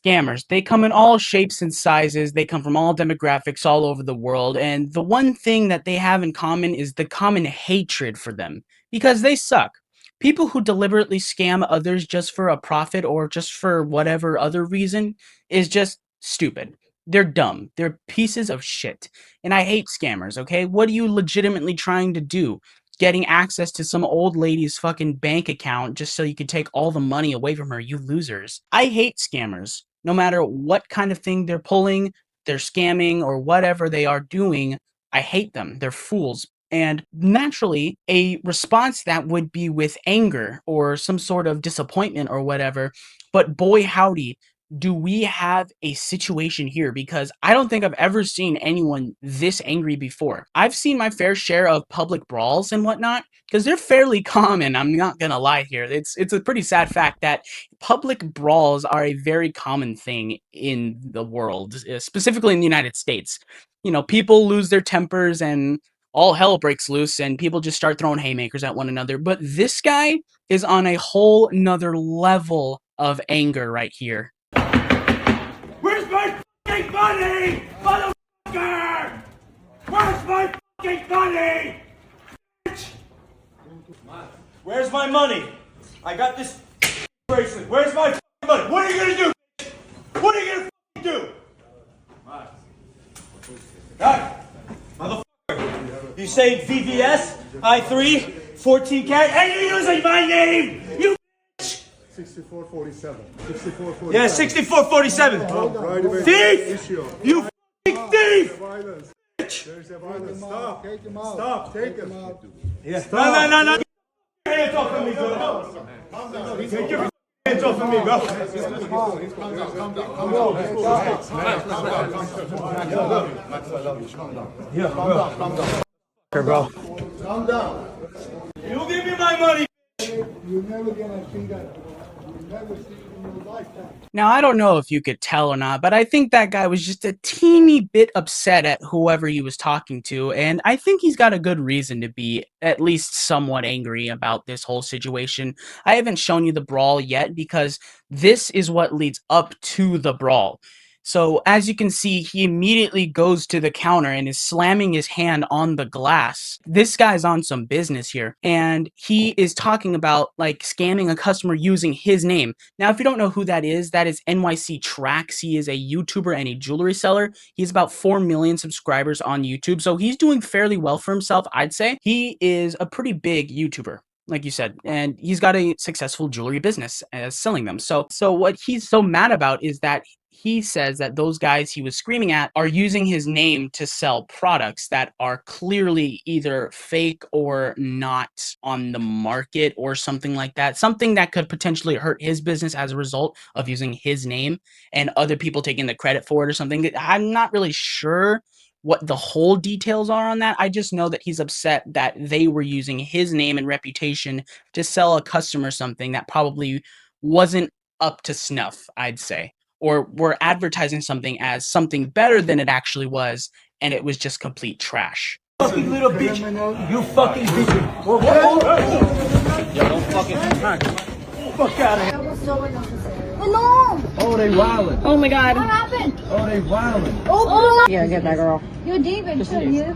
Scammers, they come in all shapes and sizes, they come from all demographics all over the world, and the one thing that they have in common is the common hatred for them, because they suck. People who deliberately scam others just for a profit or just for whatever other reason is just stupid. They're dumb. They're pieces of shit. And I hate scammers, okay? What are you legitimately trying to do? Getting access to some old lady's fucking bank account just so you can take all the money away from her, you losers. I hate scammers. No matter what kind of thing they're pulling, they're scamming, or whatever they are doing, I hate them. They're fools. And naturally, a response that would be with anger or some sort of disappointment or whatever. But boy, howdy, do we have a situation here, because I don't think I've ever seen anyone this angry before. I've seen my fair share of public brawls and whatnot, because they're fairly common. I'm not gonna lie here. It's a pretty sad fact that public brawls are a very common thing in the world, specifically in the United States. You know, people lose their tempers and all hell breaks loose and people just start throwing haymakers at one another. But this guy is on a whole nother level of anger right here. Where's my fucking money, motherfucker? Where's my fucking money? Where's my money? I got this bracelet. Where's my fucking money? What are you gonna do? What are you gonna fucking do? Alright, motherfucker. You say VVS, I3, 14 carat, and you're using my name! You 6447. 6447. Yeah, 6447. Right away. Thief! You fucking thief! Violence. There's a violence. Stop. Take him out. Stop. Take him out. Yeah. No. Get your hands off of me, bro. Get your hands off of me, bro. Yeah, bro. Calm down. You give me my money. You're never gonna see that. You'll never see it in your lifetime. Now, I don't know if you could tell or not, but I think that guy was just a teeny bit upset at whoever he was talking to, and I think he's got a good reason to be at least somewhat angry about this whole situation. I haven't shown you the brawl yet because this is what leads up to the brawl. So, as you can see, he immediately goes to the counter and is slamming his hand on the glass. This guy's on some business here, and he is talking about, like, scamming a customer using his name. Now, if you don't know who that is NYC Trax. He is a YouTuber and a jewelry seller. He's about 4 million subscribers on YouTube, so he's doing fairly well for himself, I'd say. He is a pretty big YouTuber, like you said, and he's got a successful jewelry business as selling them. So what he's so mad about is that he says that those guys he was screaming at are using his name to sell products that are clearly either fake or not on the market or something like that. Something that could potentially hurt his business as a result of using his name and other people taking the credit for it or something. I'm not really sure what the whole details are on that. I just know that he's upset that they were using his name and reputation to sell a customer something that probably wasn't up to snuff, I'd say. Or were advertising something as something better than it actually was, and it was just complete trash. Fucking little bitch. You fucking bitch. Yo, don't fucking fuck out of here. That was so unnecessary. Oh no! Oh, they wildin'. Oh my god. What happened? Oh, they wildin'. Oh, Yeah, get that girl. Yo, David, should you?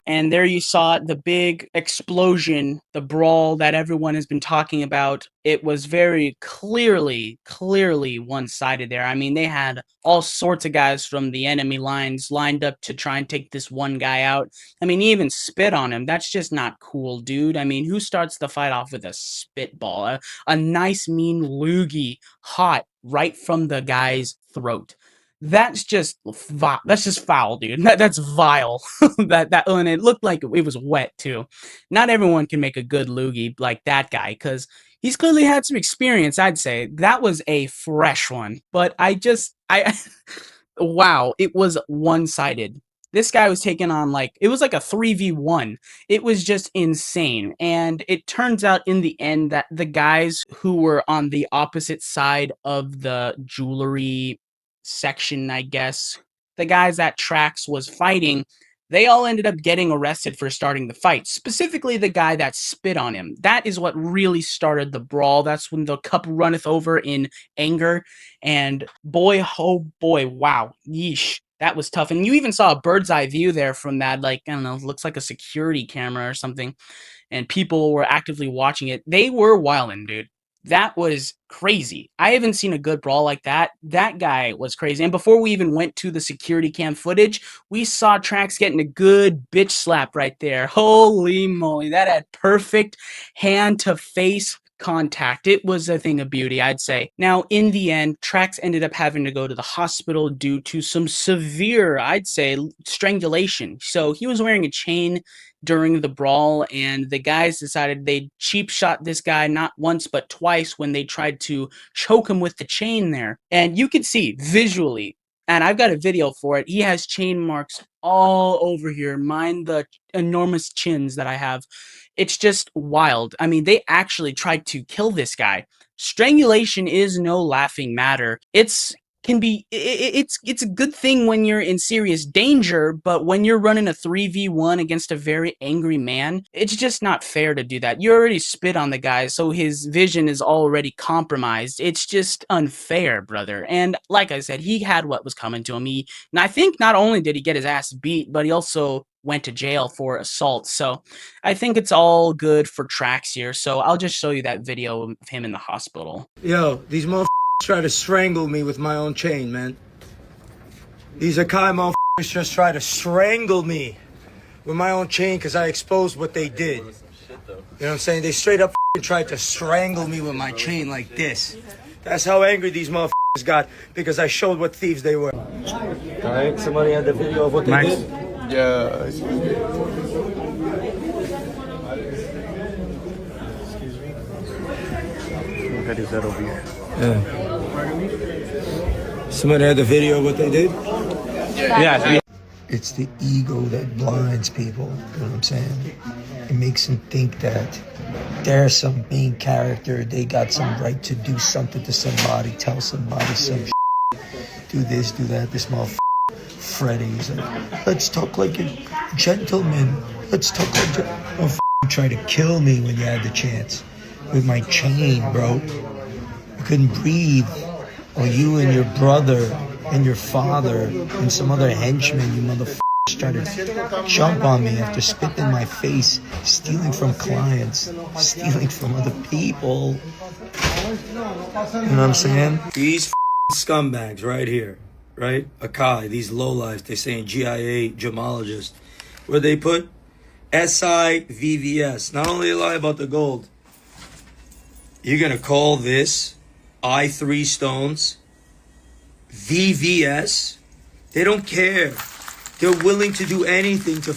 And there you saw the big explosion, the brawl that everyone has been talking about. It was very clearly one-sided there. I mean, they had all sorts of guys from the enemy lines lined up to try and take this one guy out. I mean, he even spit on him. That's just not cool, dude. I mean, who starts the fight off with a spitball? A nice, mean loogie hot right from the guy's throat. That's just foul, dude. That's vile. And it looked like it was wet too. Not everyone can make a good loogie like that guy, because he's clearly had some experience, I'd say. That was a fresh one. But wow, it was one-sided. This guy was taking on it was like a 3v1. It was just insane. And it turns out in the end that the guys who were on the opposite side of the jewelry section, I guess, the guys that Trax was fighting, They all ended up getting arrested for starting the fight, specifically the guy that spit on him. That is what really started the brawl. That's when the cup runneth over in anger. And boy, oh boy, wow, yeesh. That was tough. And you even saw a bird's eye view there from that, like, I don't know, looks like a security camera or something. And people were actively watching it. They were wilding, dude. That was crazy. I haven't seen a good brawl like that. That guy was crazy. And before we even went to the security cam footage, we saw Trax getting a good bitch slap right there. Holy moly. That had perfect hand to face contact. It was a thing of beauty, I'd say. Now, in the end, Trax ended up having to go to the hospital due to some severe, I'd say, strangulation. So he was wearing a chain during the brawl, and the guys decided they'd cheap shot this guy not once but twice when they tried to choke him with the chain there. And you can see visually, and I've got a video for it, he has chain marks all over here. Mind the enormous chins that I have. It's just wild. I mean, they actually tried to kill this guy. Strangulation is no laughing matter. It's a good thing when you're in serious danger, but when you're running a 3v1 against a very angry man, it's just not fair to do that. You already spit on the guy, so his vision is already compromised. It's just unfair, brother. And like I said, he had what was coming to him. And I think not only did he get his ass beat, but he also went to jail for assault. So I think it's all good for Trax here. So I'll just show you that video of him in the hospital. Yo, these motherfuckers try to strangle me with my own chain, man. These Akai motherfuckers just try to strangle me with my own chain because I exposed what they did. You know what I'm saying? They straight up tried to strangle me with my chain like this. That's how angry these motherfuckers got because I showed what thieves they were. Alright, somebody had the video of what they did? Yeah. That is that over here. Yeah. Somebody had the video of what they did? Yeah. It's the ego that blinds people, you know what I'm saying? It makes them think that they're some main character, they got some right to do something to somebody, tell somebody some do this, do that. This motherfucker Freddy's like, let's talk like a gentleman. Let's talk like try to kill me when you had the chance. With my chain, bro. I couldn't breathe. Or you and your brother and your father and some other henchman, you motherfuckers, tried to jump on me after spitting in my face, stealing from clients, stealing from other people. You know what I'm saying? These scumbags right here, right? Akai, these lowlifes, they saying GIA gemologist, where they put SIVVS. Not only lie about the gold, you're gonna call this I3 stones VVS? They don't care. They're willing to do anything to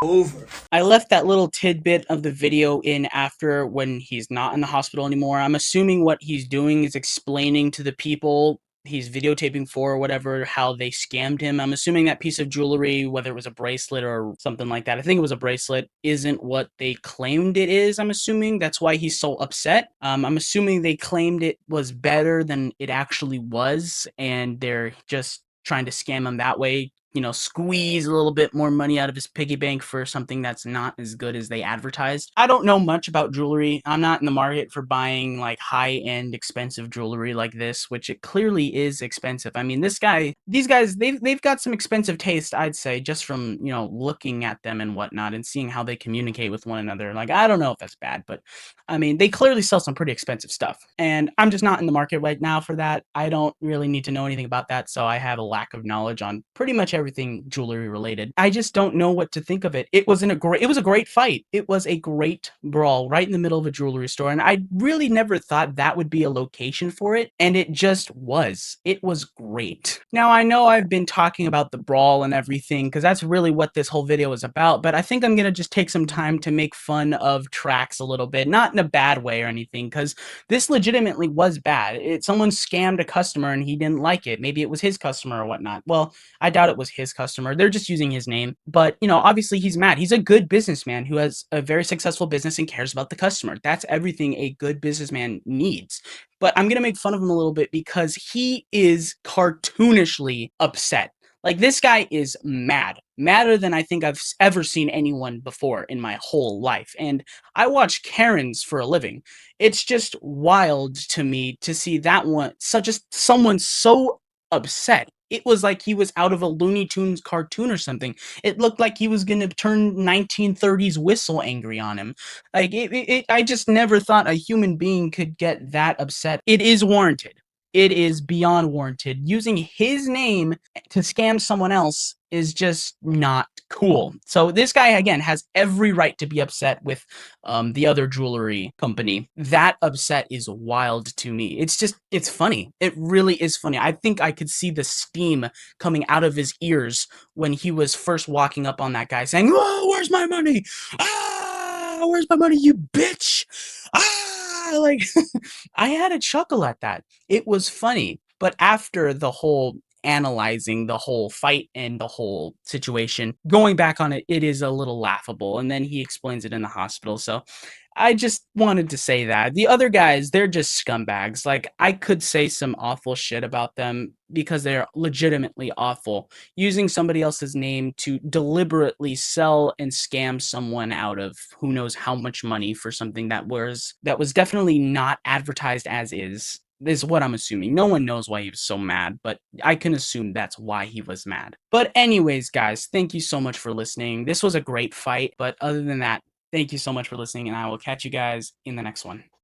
over. I left that little tidbit of the video in after when he's not in the hospital anymore. I'm assuming what he's doing is explaining to the people he's videotaping for or whatever how they scammed him. I'm assuming that piece of jewelry, whether it was a bracelet or something like that, I think it was a bracelet, isn't what they claimed it is. I'm assuming that's why he's so upset. I'm assuming they claimed it was better than it actually was, and they're just trying to scam him that way, you know, squeeze a little bit more money out of his piggy bank for something that's not as good as they advertised. I don't know much about jewelry. I'm not in the market for buying like high-end expensive jewelry like this, which it clearly is expensive. I mean, these guys, they've got some expensive taste, I'd say, just from, you know, looking at them and whatnot and seeing how they communicate with one another. Like, I don't know if that's bad, but I mean, they clearly sell some pretty expensive stuff. And I'm just not in the market right now for that. I don't really need to know anything about that, so I have a lack of knowledge on pretty much everything jewelry related. I just don't know what to think of it. It was a great fight. It was a great brawl right in the middle of a jewelry store, and I really never thought that would be a location for it, and it just was. It was great. Now, I know I've been talking about the brawl and everything because that's really what this whole video is about, but I think I'm gonna just take some time to make fun of Trax a little bit, not in a bad way or anything, because this legitimately was bad. Someone scammed a customer and he didn't like it. Maybe it was his customer or whatnot. Well, I doubt it was his customer. They're just using his name. But, you know, obviously he's mad. He's a good businessman who has a very successful business and cares about the customer. That's everything a good businessman needs. But I'm going to make fun of him a little bit because he is cartoonishly upset. Like, this guy is mad. Madder than I think I've ever seen anyone before in my whole life. And I watch Karens for a living. It's just wild to me to see that one, such as someone so upset. It was like he was out of a Looney Tunes cartoon or something. It looked like he was gonna turn 1930s Whistle angry on him. Like, I just never thought a human being could get that upset. It is warranted. It is beyond warranted. Using his name to scam someone else is just not cool. So this guy, again, has every right to be upset with the other jewelry company. That upset is wild to me. It's funny. It really is funny. I think I could see the steam coming out of his ears when he was first walking up on that guy saying, "Oh, where's my money? Ah, where's my money, you bitch? Ah," like, I had a chuckle at that. It was funny, but after the whole analyzing the whole fight and the whole situation, going back on it, it is a little laughable, and then he explains it in the hospital, so I just wanted to say that. The other guys, they're just scumbags. Like, I could say some awful shit about them because they're legitimately awful. Using somebody else's name to deliberately sell and scam someone out of who knows how much money for something that was definitely not advertised as is what I'm assuming. No one knows why he was so mad, but I can assume that's why he was mad. But anyways, guys, thank you so much for listening. This was a great fight, but other than that, thank you so much for listening, and I will catch you guys in the next one.